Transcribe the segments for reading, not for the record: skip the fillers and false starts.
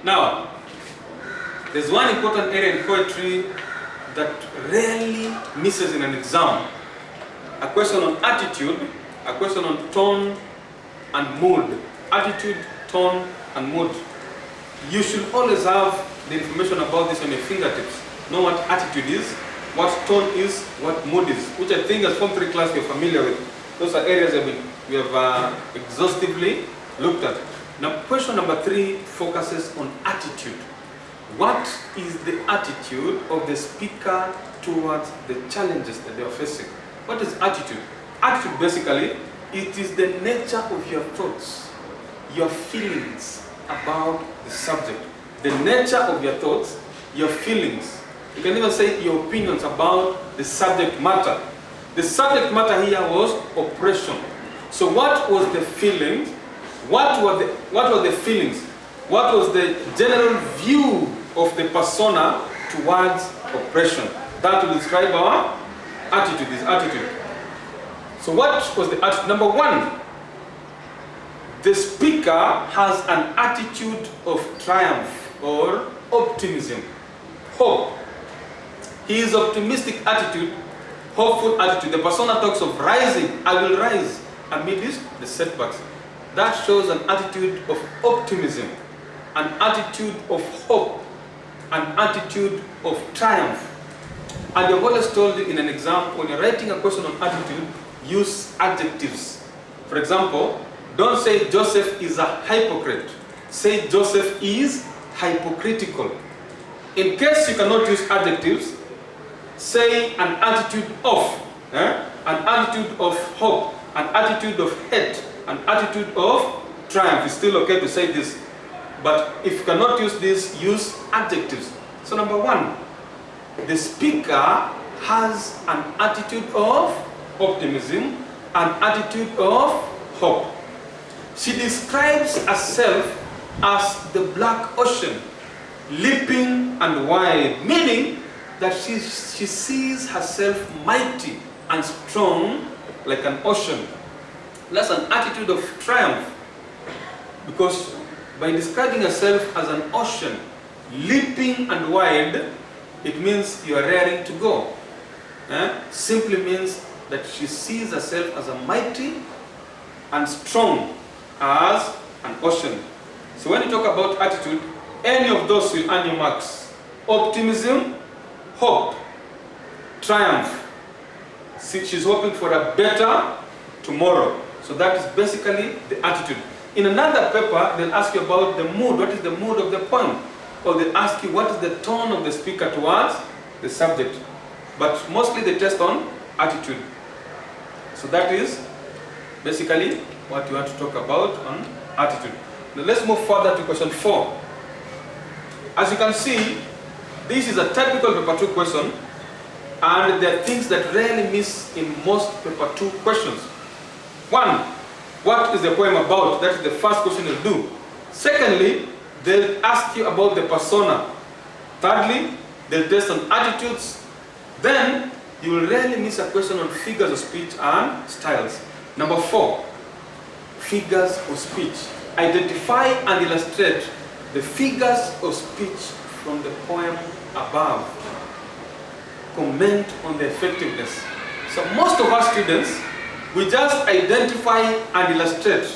Now, there's one important area in poetry that rarely misses in an exam. A question on attitude, a question on tone and mood. Attitude, tone, and mood. You should always have the information about this on your fingertips. Know what attitude is, what tone is, what mood is, which I think as Form 3 class you're familiar with. Those are areas that we have exhaustively looked at. Now, question number 3 focuses on attitude. What is the attitude of the speaker towards the challenges that they are facing? What is attitude? Attitude, basically, it is the nature of your thoughts, your feelings about the subject. The nature of your thoughts, your feelings. You can even say your opinions about the subject matter. The subject matter here was oppression. So what was the feelings? What were the feelings? What was the general view of the persona towards oppression? That will describe our attitude, this attitude. So what was the attitude? Number 1, the speaker has an attitude of triumph or optimism, hope. His optimistic attitude, hopeful attitude. The persona talks of rising. I will rise amidst the setbacks. That shows an attitude of optimism, an attitude of hope, an attitude of triumph. And I've always told you in an exam, when you're writing a question on attitude, use adjectives. For example, don't say Joseph is a hypocrite. Say Joseph is hypocritical. In case you cannot use adjectives, say an attitude of, an attitude of hope, an attitude of hate, an attitude of triumph. It's still okay to say this. But if you cannot use this, use adjectives. So number 1, the speaker has an attitude of optimism, an attitude of hope. She describes herself as the black ocean, leaping and wide, meaning that she sees herself mighty and strong like an ocean. That's an attitude of triumph, because by describing herself as an ocean, leaping and wide, it means you are raring to go. Simply means that she sees herself as a mighty and strong as an ocean. So when you talk about attitude, any of those will earn you marks. Optimism, hope, triumph. She's hoping for a better tomorrow. So that is basically the attitude. In another paper, they'll ask you about the mood. What is the mood of the poem? Or they'll ask you what is the tone of the speaker towards the subject. But mostly they test on attitude. So that is basically what you want to talk about on attitude. Now let's move further to question 4. As you can see, this is a typical paper 2 question, and there are things that rarely miss in most paper 2 questions. 1, what is the poem about? That is the first question you'll do. Secondly, they'll ask you about the persona. Thirdly, they'll test on attitudes. Then, you will rarely miss a question on figures of speech and styles. Number 4, figures of speech. Identify and illustrate the figures of speech from the poem above. Comment on the effectiveness. So most of our students, we just identify and illustrate,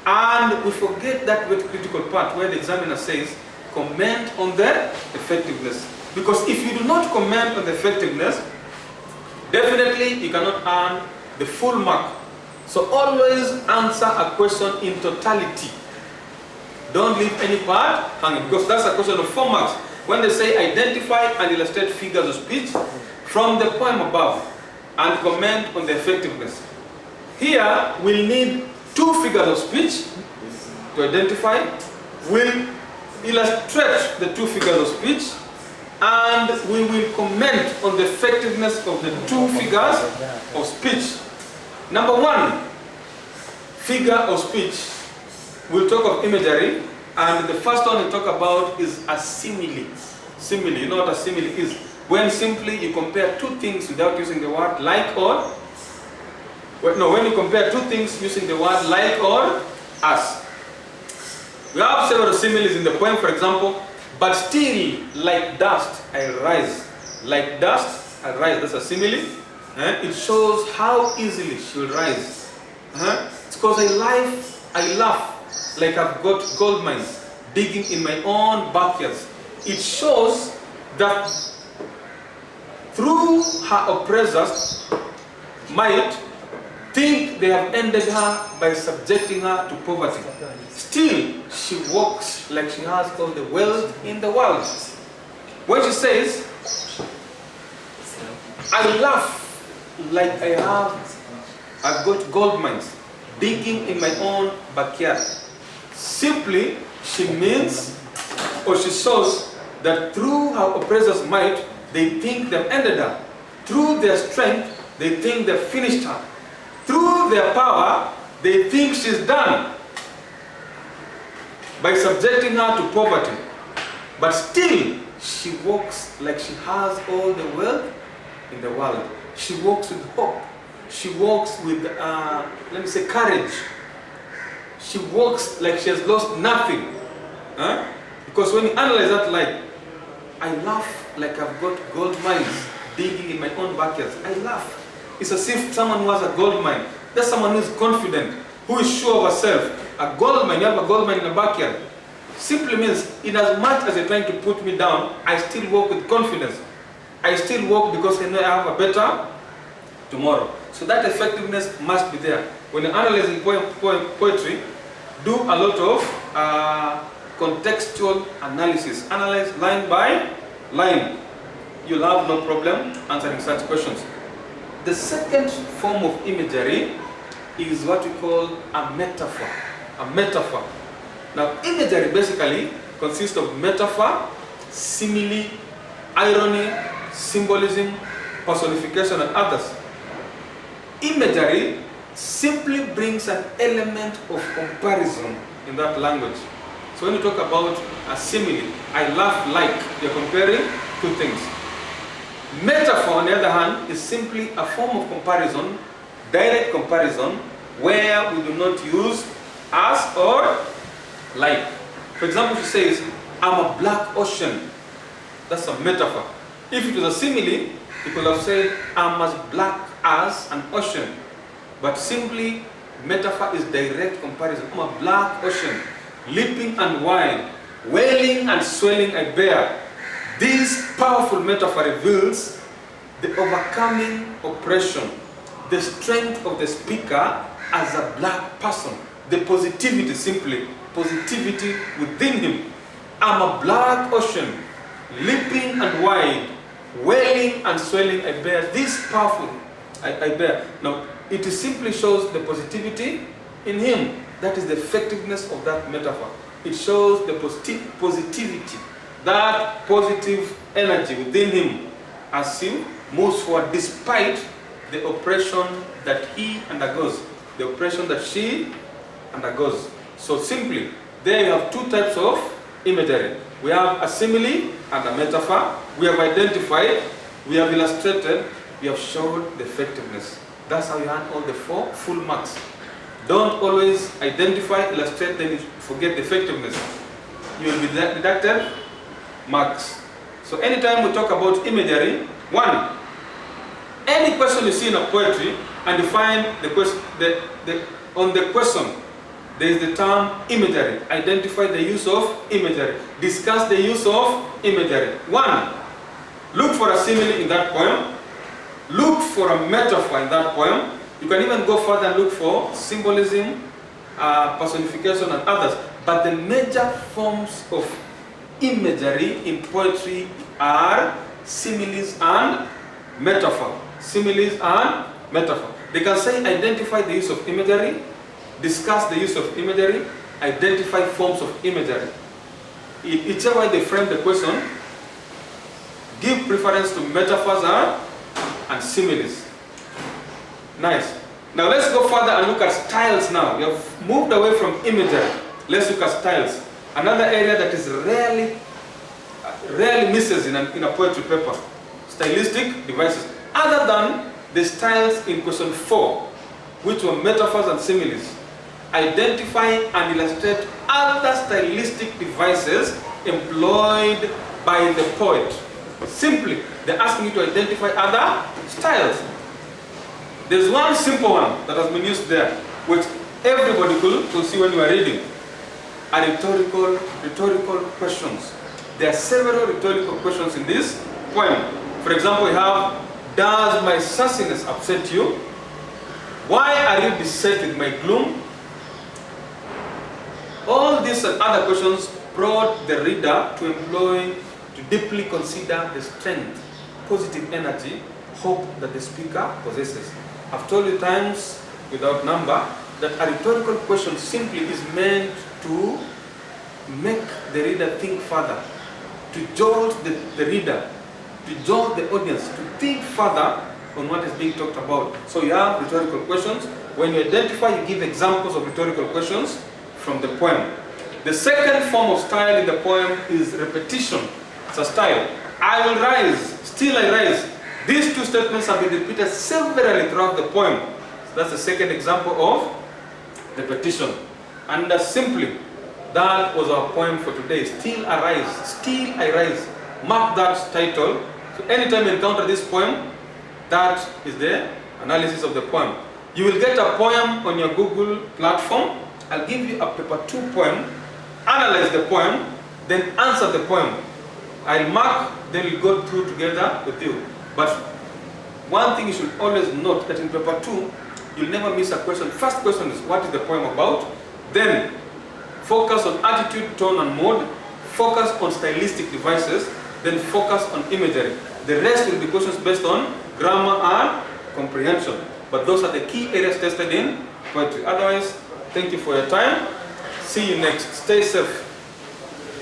and we forget that very critical part where the examiner says comment on the effectiveness. Because if you do not comment on the effectiveness, definitely you cannot earn the full mark. So always answer a question in totality. Don't leave any part hanging, because that's a question of 4 marks. When they say identify and illustrate figures of speech from the poem above and comment on the effectiveness. Here we'll need 2 figures of speech to identify. We'll illustrate the 2 figures of speech, and we will comment on the effectiveness of the 2 figures of speech. Number 1, figure of speech. We'll talk of imagery, and the first one we'll talk about is a simile. Simile, you know what a simile is? When simply you compare 2 things without using the word like or, when you compare 2 things using the word like or as. We have several similes in the poem, for example, but still, like dust, I rise. Like dust, I rise. That's a simile. It shows how easily she will rise. It's because I laugh like I've got gold mines digging in my own backyards. It shows that through her oppressors might think they have ended her by subjecting her to poverty. Still, she walks like she has all the wealth in the world. When she says, I laugh like I've got gold mines digging in my own backyard. Simply, she means, or she shows that through her oppressors' might, they think they've ended her. Through their strength, they think they've finished her. Through their power, they think she's done by subjecting her to poverty. But still, she walks like she has all the wealth in the world. She walks with hope. She walks with, let me say, courage. She walks like she has lost nothing. Because when you analyze that line, I laugh like I've got gold mines digging in my own backyard. I laugh. It's as if someone who has a gold mine. That's someone who is confident, who is sure of herself. A gold mine, you have a gold mine in the backyard. Simply means, in as much as you're trying to put me down, I still walk with confidence. I still walk because I know I have a better tomorrow. So that effectiveness must be there. When you're analyzing poetry, do a lot of contextual analysis. Analyze line by line. You'll have no problem answering such questions. The second form of imagery is what we call a metaphor. A metaphor. Now, imagery basically consists of metaphor, simile, irony, symbolism, personification, and others. Imagery simply brings an element of comparison in that language. So when you talk about a simile, I laugh like, you're comparing two things. Metaphor, on the other hand, is simply a form of comparison, direct comparison, where we do not use as or like. For example, she says, I'm a black ocean. That's a metaphor. If it was a simile, you could have said, I'm as black as an ocean. But simply, metaphor is direct comparison. I'm a black ocean, leaping and wild, wailing and swelling I bear. This powerful metaphor reveals the overcoming oppression, the strength of the speaker as a black person, the positivity, simply, positivity within him. I'm a black ocean, leaping and wide, wailing and swelling I bear. This powerful, I bear. Now, it simply shows the positivity in him. That is the effectiveness of that metaphor. It shows the positivity, that positive energy within him as he moves forward despite the oppression that he undergoes, the oppression that she undergoes. So simply, there you have two types of imagery. We have a simile and a metaphor. We have identified, we have illustrated, we have shown the effectiveness. That's how you earn all the 4 full marks. Don't always identify, illustrate, then you forget the effectiveness. You will be deducted marks. So anytime we talk about imagery, 1, any question you see in a poetry and you find the question, on the question, there is the term imagery. Identify the use of imagery. Discuss the use of imagery. 1, look for a simile in that poem. Look for a metaphor in that poem. You can even go further and look for symbolism, personification, and others. But the major forms of imagery in poetry are similes and metaphor. Similes and metaphor. They can say identify the use of imagery, discuss the use of imagery, identify forms of imagery. Whichever way they frame the question, give preference to metaphors and similes. Nice. Now let's go further and look at styles now. We have moved away from imagery. Let's look at styles. Another area that is rarely misses in a poetry paper. Stylistic devices. Other than the styles in question 4, which were metaphors and similes. identify and illustrate other stylistic devices employed by the poet. Simply, they're asking you to identify other styles. There's one simple one that has been used there, which everybody could see when you are reading. Are rhetorical questions. There are several rhetorical questions in this poem. For example, we have, does my sassiness upset you? Why are you beset with my gloom? All these and other questions brought the reader to deeply consider the strength, positive energy, hope that the speaker possesses. I've told you times without number that a rhetorical question simply is meant to make the reader think further, to jolt the reader, to jolt the audience, to think further on what is being talked about. So you have rhetorical questions. When you identify, you give examples of rhetorical questions from the poem. The second form of style in the poem is repetition. It's a style. I will rise, still I rise. These two statements have been repeated severally throughout the poem. So that's the second example of repetition. And simply, that was our poem for today. Still I rise, still I rise. Mark that title. So anytime you encounter this poem, that is the analysis of the poem. You will get a poem on your Google platform. I'll give you a paper 2 poem, analyze the poem, then answer the poem. I'll mark, then we'll go through together with you. But one thing you should always note that in paper 2, you'll never miss a question. First question is, what is the poem about? Then focus on attitude, tone, and mood. Focus on stylistic devices. Then focus on imagery. The rest will be questions based on grammar and comprehension. But those are the key areas tested in poetry. Otherwise, thank you for your time. See you next. Stay safe.